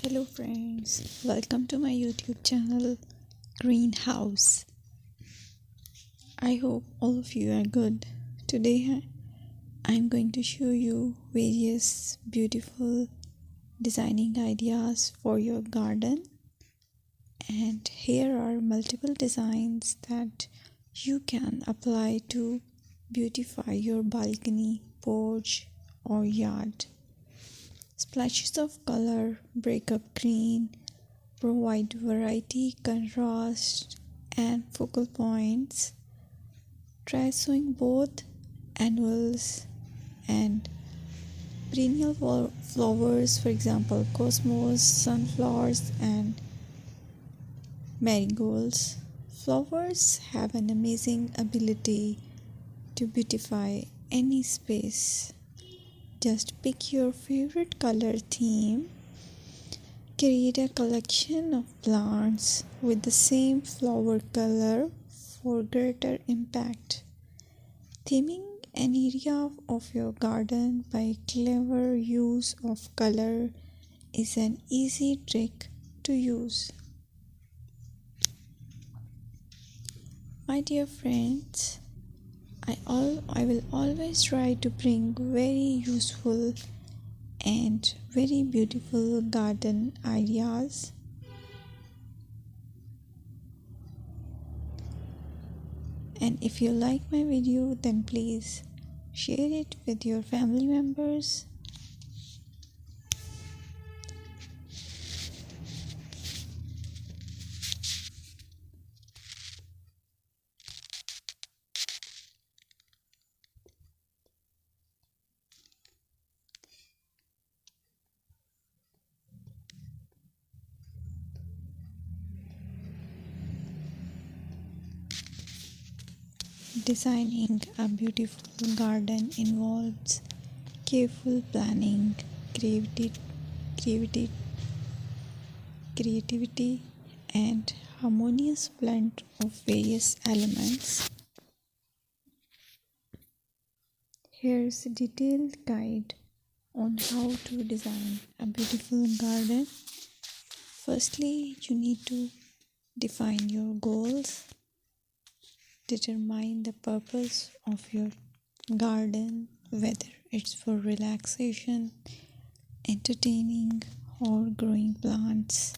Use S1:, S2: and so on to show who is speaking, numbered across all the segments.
S1: Hello friends, welcome to my YouTube channel Greenhouse. I hope all of you are good. Today I'm going to show you various beautiful designing ideas for your garden, and here are multiple designs that you can apply to beautify your balcony, porch or yard. Splashes of color break up green, provide variety, contrast, and focal points. Try sowing both annuals and perennial flowers, for example, cosmos, sunflowers, and marigolds. Flowers have an amazing ability to beautify any space. Just pick your favorite color theme. Create a collection of plants with the same flower color for greater impact. Theming an area of your garden by clever use of color is an easy trick to use. My dear friends, I will always try to bring very useful and very beautiful garden ideas. And if you like my video, then please share it with your family members. Designing a beautiful garden involves careful planning, creativity, creativity, and harmonious blend of various elements. Here's a detailed guide on how to design a beautiful garden. Firstly, you need to define your goals. Determine the purpose of your garden, whether it's for relaxation, entertaining, or growing plants.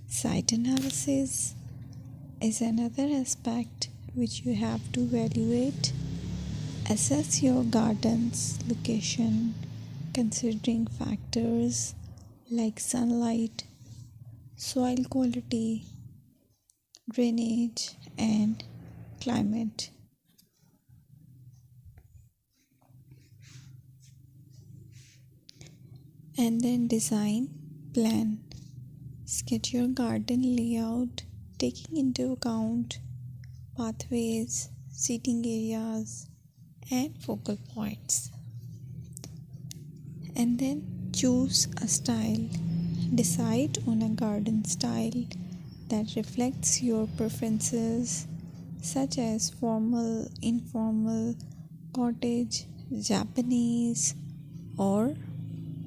S1: Site analysis is another aspect which you have to evaluate. Assess your garden's location, considering factors like sunlight, soil quality, drainage, and climate. And then design plan. Sketch your garden layout, taking into account pathways, seating areas, and focal points. And then choose a style. Decide on a garden style that reflects your preferences, such as formal, informal, cottage, Japanese, or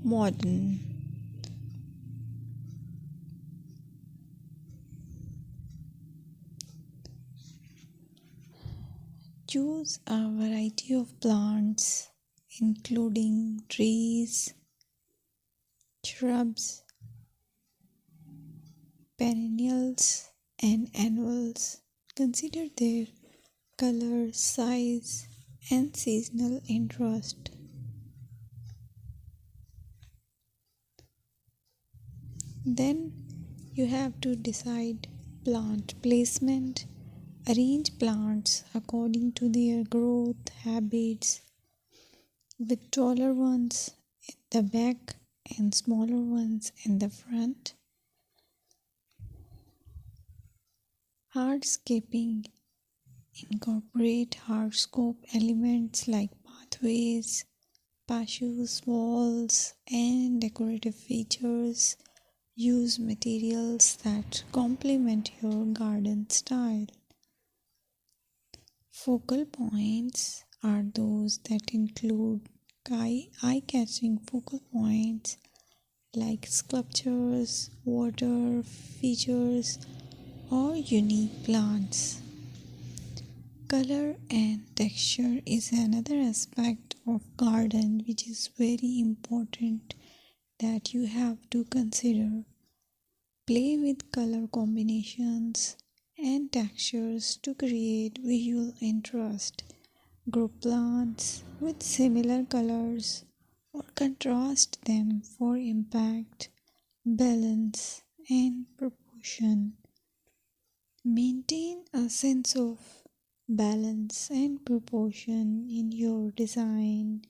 S1: modern. Choose a variety of plants, including trees, shrubs, perennials, and annuals. Consider their color, size, and seasonal interest. Then you have to decide plant placement. Arrange plants according to their growth habits, with taller ones in the back and smaller ones in the front. Hardscaping. Incorporate hardscape elements like pathways, patios, walls, and decorative features. Use materials that complement your garden style. Focal points are those that include eye-catching focal points like sculptures, water features, or unique plants. Color and texture is another aspect of garden which is very important that you have to consider. Play with color combinations and textures to create visual interest. Group plants with similar colors or contrast them for impact, balance, and proportion. Maintain a sense of balance and proportion in your design